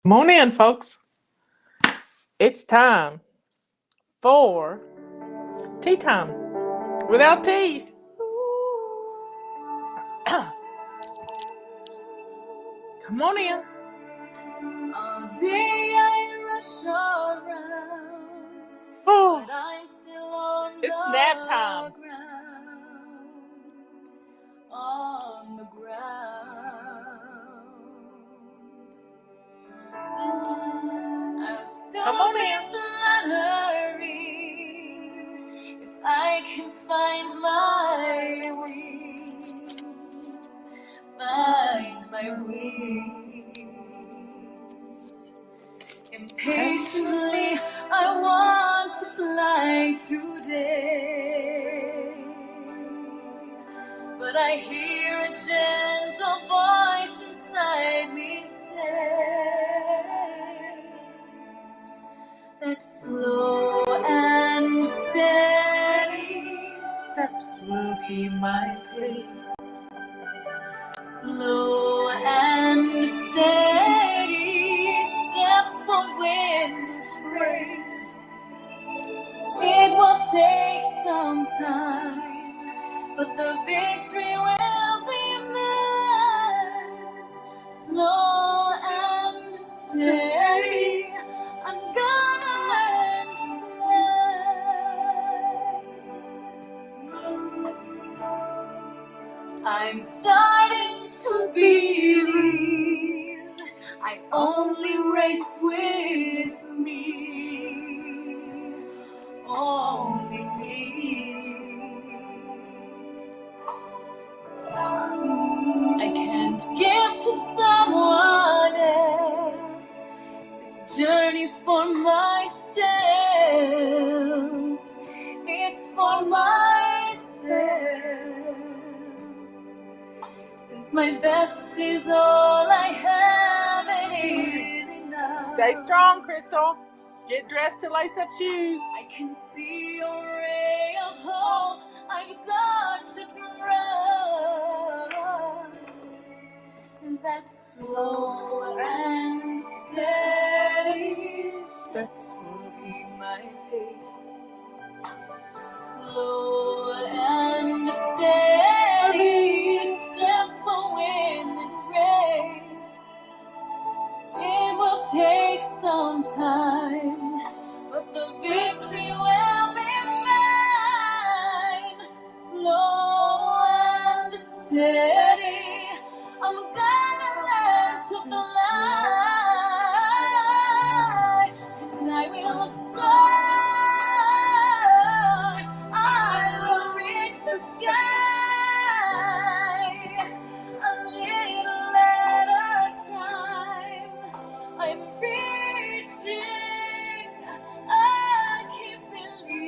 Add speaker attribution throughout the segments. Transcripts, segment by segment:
Speaker 1: Come on in, folks. It's time for tea time. Without tea. Come on in.
Speaker 2: All day I rush around,
Speaker 1: Oh,
Speaker 2: but I'm still on
Speaker 1: it's
Speaker 2: the
Speaker 1: nap time.
Speaker 2: ground, on the ground. I'll
Speaker 1: Come on
Speaker 2: still be
Speaker 1: in.
Speaker 2: fluttering if I can find my wings, find my wings. Impatiently, I want to fly today, but I hear a gentle voice inside me say that slow and steady steps will be my pace. Slow and steady steps will win this race. It will take some time, but the victory will be mine. Slow and steady, I'm gonna learn to fly. I'm starting to believe I only race with me, only me. I can't give to someone else this journey for myself. It's for myself. Since my best is all I have, it is enough.
Speaker 1: Stay strong, Crystal. Get dressed to lace up shoes.
Speaker 2: I can see a ray of hope. I've got to trust that slow and steady steps will be my pace. Slow and steady steps will win this race. It will take some time, but the victory will be mine. Slow and steady, I'm gonna learn to fly, and I will soar. I will reach the sky, a little at a time. I'm reaching, I keep believing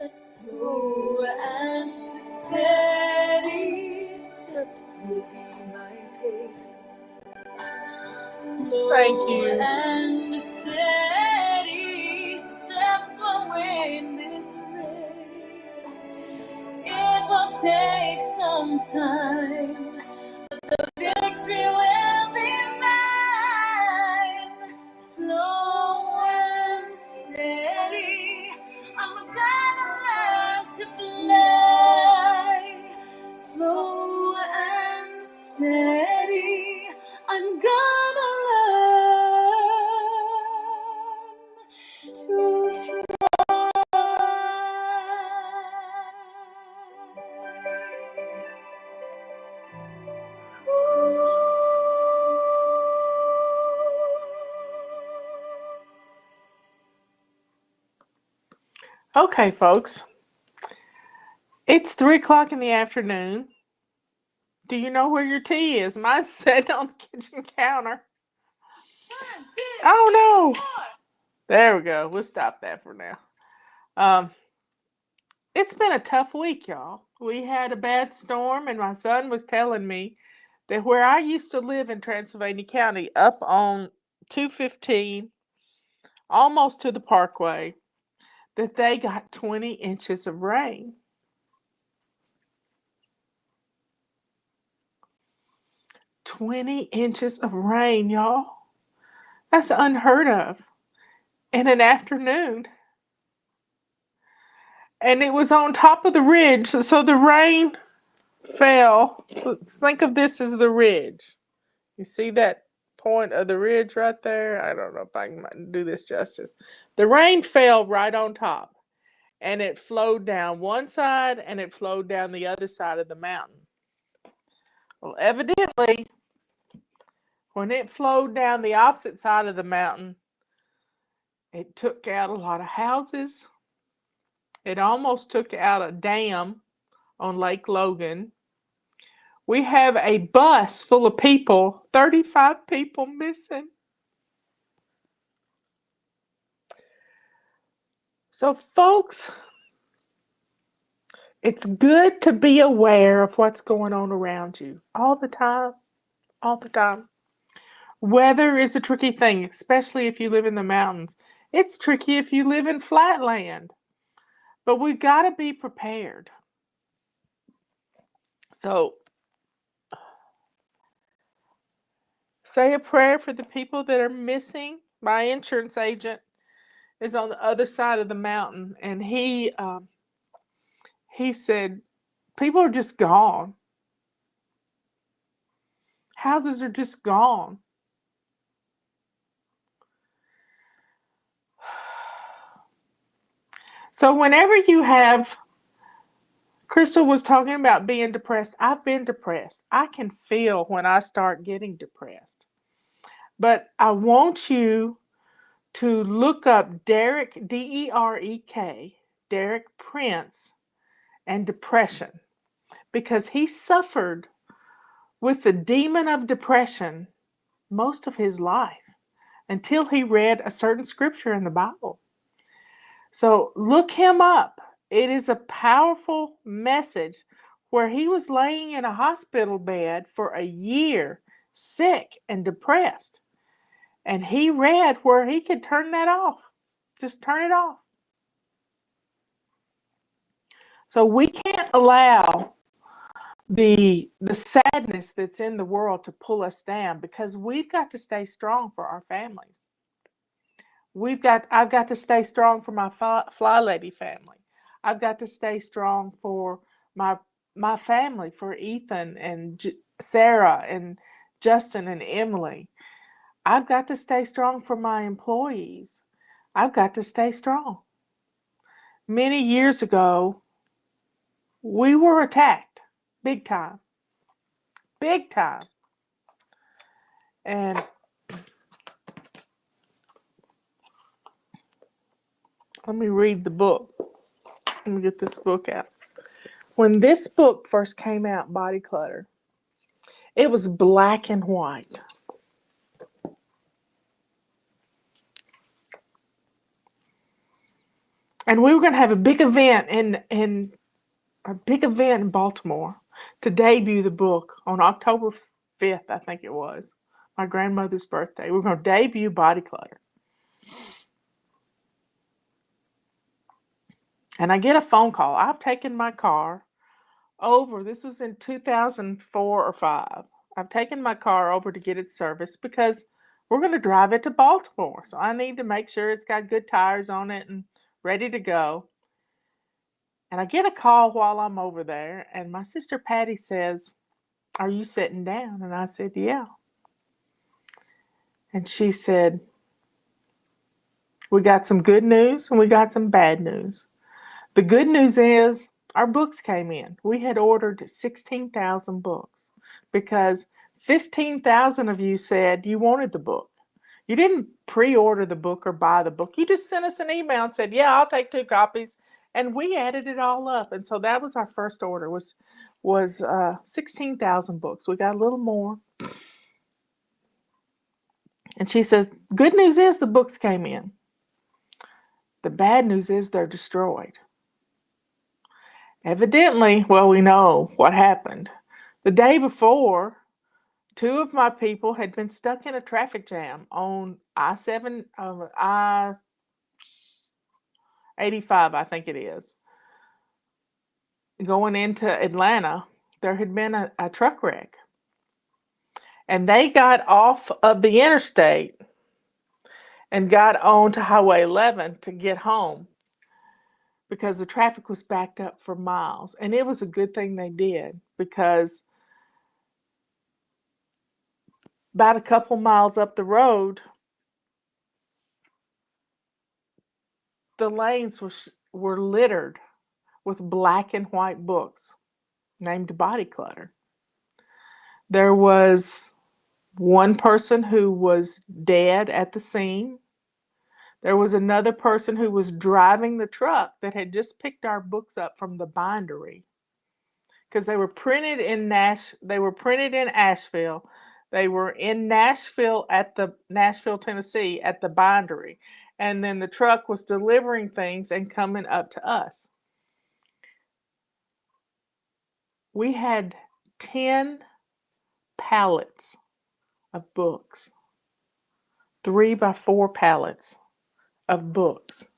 Speaker 2: that slow and steady steps will be my pace. Slow
Speaker 1: Thank you.
Speaker 2: and steady steps will win this race. It will take some time, but the victory will be mine. Slow and steady, I'm gonna learn to fly. Slow and steady, I'm gonna learn to fly.
Speaker 1: Okay, folks. It's 3 o'clock in the afternoon. Do you know where your tea is? Mine's sitting on the kitchen counter. Oh no! There we go. We'll stop that for now. It's been a tough week, y'all. We had a bad storm, and my son was telling me that where I used to live in Transylvania County, up on 215, almost to the parkway, that they got 20 inches of rain. 20 inches of rain, y'all. That's unheard of in an afternoon. And it was on top of the ridge, so the rain fell. Let's think of this as the ridge. You see that point of the ridge right there? I don't know if I can do this justice. The rain fell right on top, and it flowed down one side and it flowed down the other side of the mountain. Well, evidently, when it flowed down the opposite side of the mountain, it took out a lot of houses. It almost took out a dam on Lake Logan. We have a bus full of people, 35 people missing. So, folks, it's good to be aware of what's going on around you all the time, all the time. Weather is a tricky thing, especially if you live in the mountains. It's tricky if you live in flatland, but we've got to be prepared. So, say a prayer for the people that are missing. My insurance agent is on the other side of the mountain, and he said people are just gone. Houses are just gone. So whenever you have, Crystal was talking about being depressed. I've been depressed. I can feel when I start getting depressed. But I want you to look up Derek, D-E-R-E-K, Derek Prince, and depression, because he suffered with the demon of depression most of his life until he read a certain scripture in the Bible. So look him up. It is a powerful message where he was laying in a hospital bed for a year, sick and depressed. And he read where he could turn that off. Just turn it off. So we can't allow the sadness that's in the world to pull us down, because we've got to stay strong for our families. I've got to stay strong for my Fly Lady family. I've got to stay strong for my family, for Ethan and Sarah and Justin and Emily. I've got to stay strong for my employees. I've got to stay strong. Many years ago, we were attacked big time. Big time. And let me read the book. Let me get this book out. When this book first came out, Body Clutter, it was black and white. And we were going to have a big event in Baltimore to debut the book on October 5th, I think it was, my grandmother's birthday. We're going to debut Body Clutter. And I get a phone call. I've taken my car over, this was in 2004 or 5. I've taken my car over to get it serviced because we're going to drive it to Baltimore. So I need to make sure it's got good tires on it and ready to go. And I get a call while I'm over there, and my sister Patty says, "Are you sitting down?" And I said, "Yeah." And she said, "We got some good news and we got some bad news. The good news is our books came in. We had ordered 16,000 books because 15,000 of you said you wanted the book. You didn't pre-order the book or buy the book. You just sent us an email and said, 'Yeah, I'll take 2 copies.' And we added it all up. And so that was our first order, was 16,000 books. We got a little more. And she says, good news is the books came in. The bad news is they're destroyed." Evidently, well, we know what happened. The day before, 2 of my people had been stuck in a traffic jam on I-7, I-85, I think it is. Going into Atlanta, there had been a truck wreck. And they got off of the interstate and got on to Highway 11 to get home because the traffic was backed up for miles. And it was a good thing they did, because about a couple miles up the road, the lanes were littered with black and white books named Body Clutter. There was one person who was dead at the scene. There was another person who was driving the truck that had just picked our books up from the bindery, because they were printed in Asheville. They were in Nashville Tennessee at the bindery. And then the truck was delivering things and coming up to us. We had 10 pallets of books, 3x4 pallets of books.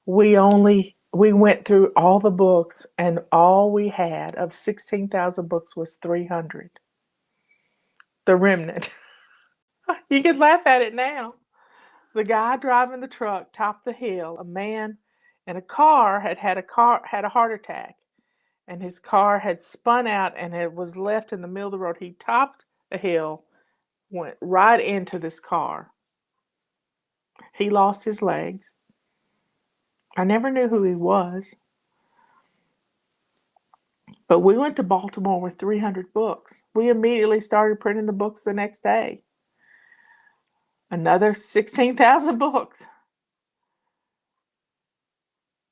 Speaker 1: We went through all the books, and all we had of 16,000 books was 300. The remnant. You could laugh at it now. The guy driving the truck topped the hill. A man in a car had a heart attack, and his car had spun out and it was left in the middle of the road. He topped the hill, went right into this car. He lost his legs. I never knew who he was. But we went to Baltimore with 300 books. We immediately started printing the books the next day. Another 16,000 books.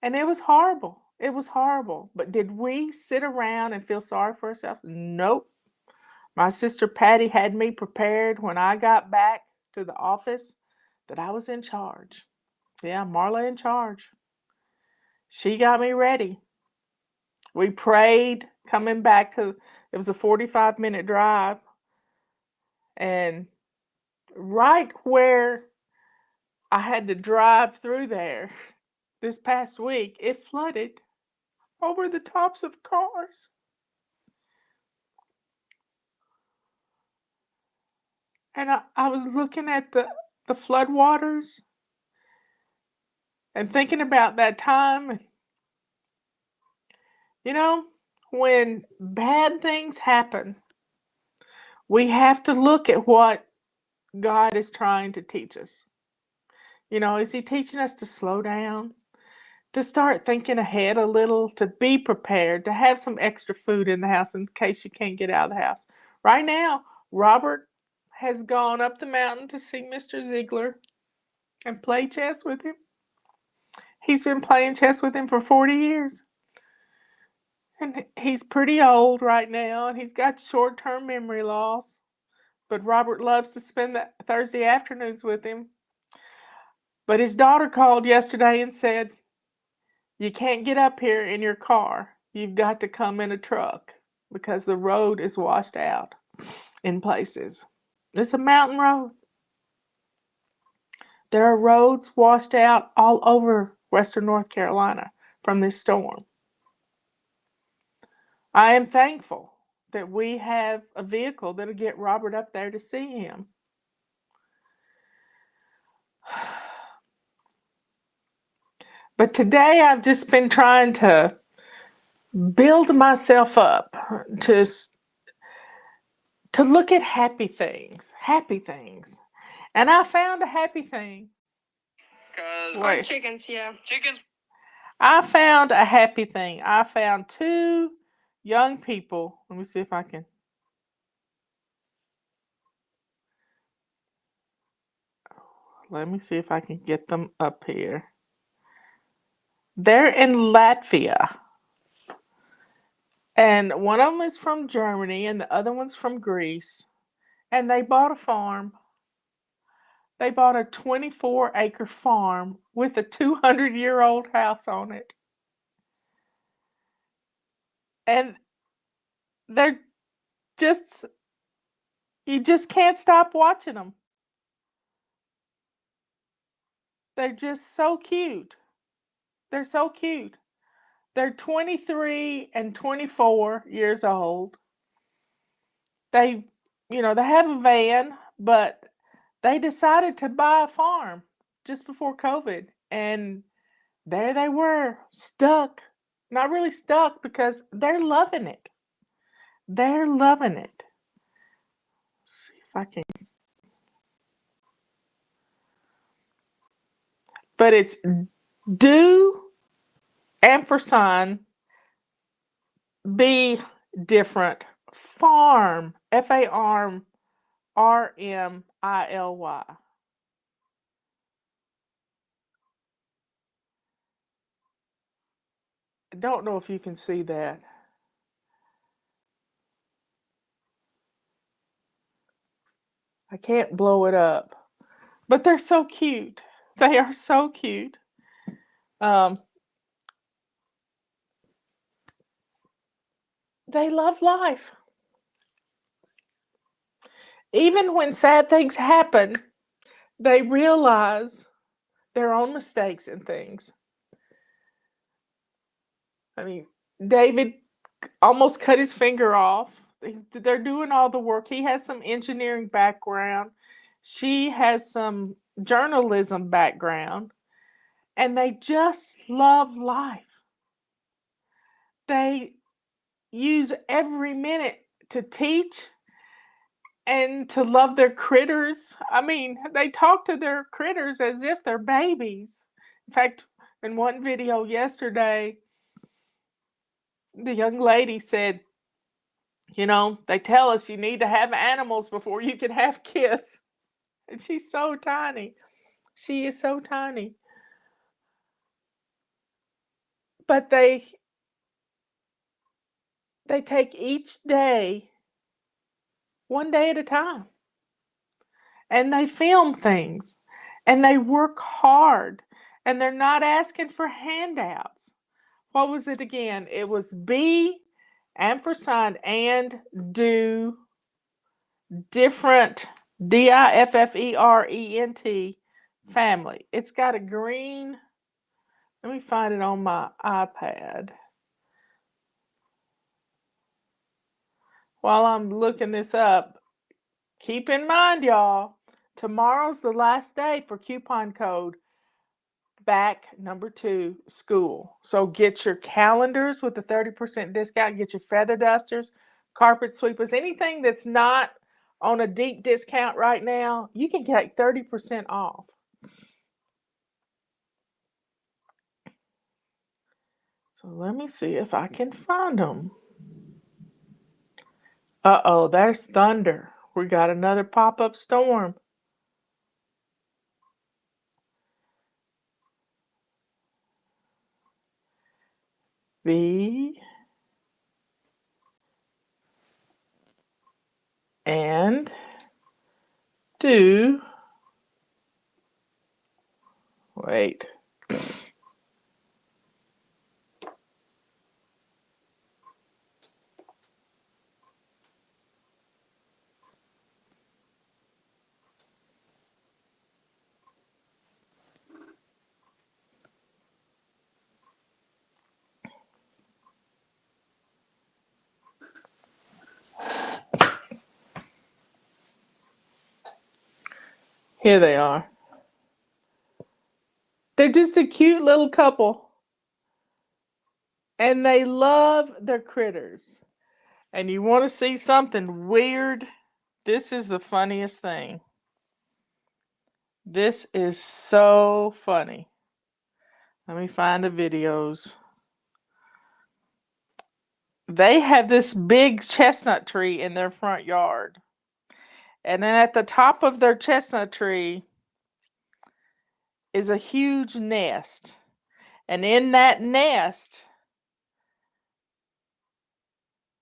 Speaker 1: And it was horrible. It was horrible. But did we sit around and feel sorry for ourselves? Nope. My sister Patty had me prepared when I got back to the office that I was in charge. Yeah, Marla in charge. She got me ready. We prayed coming back it was a 45-minute drive. And right where I had to drive through there this past week, it flooded over the tops of cars. And I was looking at the floodwaters and thinking about that time. You know, when bad things happen, we have to look at what God is trying to teach us. You know, is He teaching us to slow down? To start thinking ahead a little, to be prepared, to have some extra food in the house in case you can't get out of the house. Right now, Robert has gone up the mountain to see Mr. Ziegler and play chess with him. He's been playing chess with him for 40 years. And he's pretty old right now, and he's got short-term memory loss. But Robert loves to spend the Thursday afternoons with him. But his daughter called yesterday and said, "You can't get up here in your car. You've got to come in a truck because the road is washed out in places." It's a mountain road. There are roads washed out all over Western North Carolina from this storm. I am thankful that we have a vehicle that'll get Robert up there to see him. But today I've just been trying to build myself up to look at happy things. And I found a happy thing. Wait.
Speaker 3: Chickens, yeah. Chickens.
Speaker 1: I found a happy thing. I found 2 young people. Let me see if I can. Let me see if I can get them up here. They're in Latvia. And one of them is from Germany and the other one's from Greece. And they bought a farm. They bought a 24-acre farm with a 200-year-old house on it. And they're just, you just can't stop watching them. They're just so cute. They're so cute. They're 23 and 24 years old. They they have a van, but they decided to buy a farm just before COVID. And there they were, stuck. Not really stuck because they're loving it. They're loving it. Let's see if I can. But it's do ampersand be different. Farm. FARMRMILY. I don't know if you can see that. I can't blow it up. But they're so cute. They are so cute. Um, they love life. Even when sad things happen, they realize their own mistakes and things. I mean, David almost cut his finger off. They're doing all the work. He has some engineering background. She has some journalism background. And they just love life. They use every minute to teach and to love their critters. I mean, they talk to their critters as if they're babies. In fact, in one video yesterday, the young lady said, they tell us you need to have animals before you can have kids. And she's so tiny. She is so tiny. But they take each day one day at a time. And they film things. And they work hard. And they're not asking for handouts. What was it again? It was be ampersand and do different different family. It's got a green. Let me find it on my iPad. While I'm looking this up, keep in mind, y'all, tomorrow's the last day for coupon code back number 2 school. So get your calendars with the 30% discount, get your feather dusters, carpet sweepers, anything that's not on a deep discount right now, you can get 30% off. So let me see if I can find them. Uh-oh, there's thunder. We got another pop-up storm. V and do. Wait. Here they are. They're just a cute little couple. And they love their critters. And you want to see something weird? This is the funniest thing. This is so funny. Let me find the videos. They have this big chestnut tree in their front yard. And then at the top of their chestnut tree is a huge nest. And in that nest,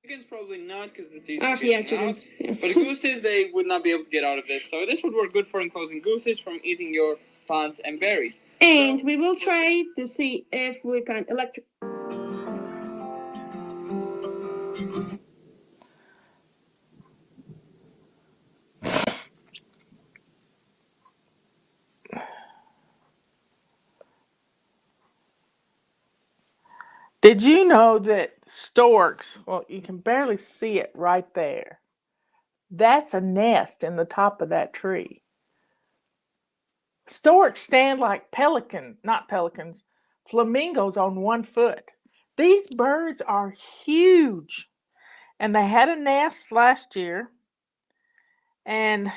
Speaker 3: chickens probably not because it's easy to get out. Yeah. But gooses, they would not be able to get out of this. So this would work good for enclosing gooses from eating your plants and berries.
Speaker 4: And so, we will try to see if we can electric.
Speaker 1: did you know that storks, well, you can barely see it right there. That's a nest in the top of that tree. Storks stand like flamingos on one foot. These birds are huge. And they had a nest last year. And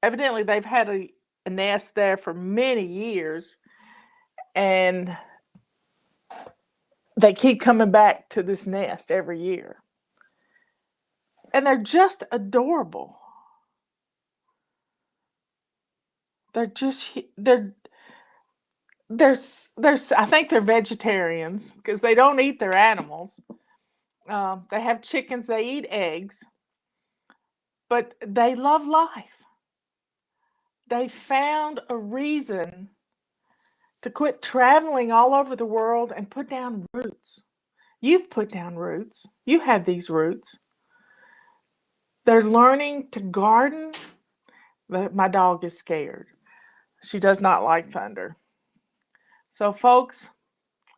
Speaker 1: evidently they've had a nest there for many years. And they keep coming back to this nest every year. And they're just adorable. They're I think they're vegetarians because they don't eat their animals. They have chickens, they eat eggs, but they love life. They found a reason to quit traveling all over the world and put down roots. You've put down roots. You have these roots. They're learning to garden. My dog is scared. She does not like thunder. So, folks,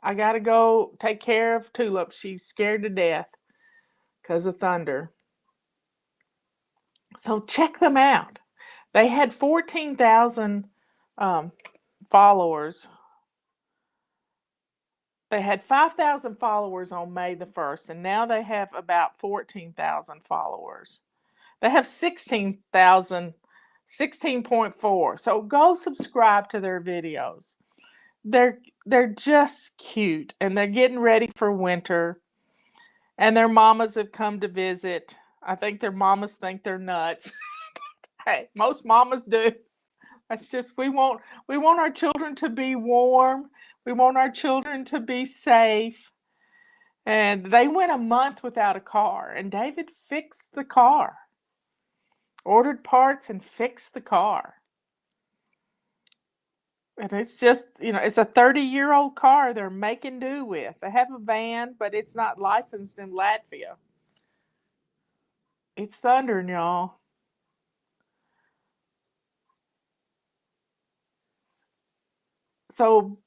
Speaker 1: I got to go take care of Tulip. She's scared to death because of thunder. So, check them out. They had 14,000 followers. They had 5,000 followers on May the 1st, and now they have about 14,000 followers. They have 16.4. So go subscribe to their videos. They're just cute, and they're getting ready for winter. And their mamas have come to visit. I think their mamas think they're nuts. Hey, most mamas do. That's just we want our children to be warm. We want our children to be safe. And they went a month without a car, and David fixed the car. Ordered parts and fixed the car. And it's just, it's a 30-year-old car they're making do with. They have a van, but it's not licensed in Latvia. It's thundering, y'all. So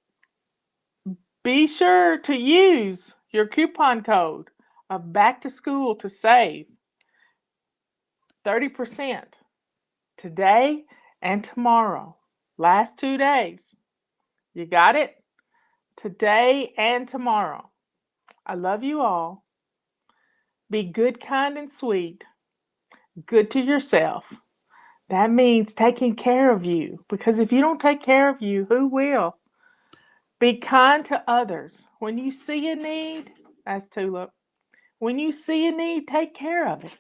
Speaker 1: be sure to use your coupon code of back to school to save 30% today and tomorrow. Last 2 days. You got it? Today and tomorrow. I love you all. Be good, kind, and sweet. Good to yourself. That means taking care of you. Because if you don't take care of you, who will? Be kind to others. When you see a need, that's Tulip. When you see a need, take care of it.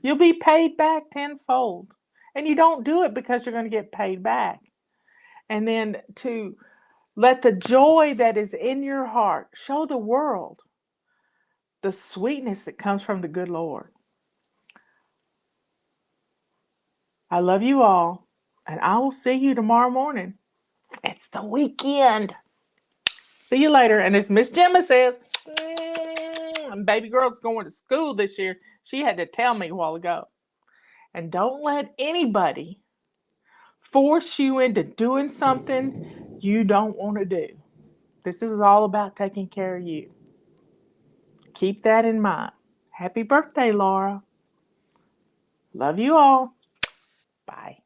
Speaker 1: You'll be paid back tenfold. And you don't do it because you're going to get paid back. And then to let the joy that is in your heart show the world the sweetness that comes from the good Lord. I love you all, and I will see you tomorrow morning. It's the weekend. See you later. And as Miss Gemma says, baby girl's going to school this year. She had to tell me a while ago. And don't let anybody force you into doing something you don't want to do. This is all about taking care of you. Keep that in mind. Happy birthday, Laura. Love you all. Bye.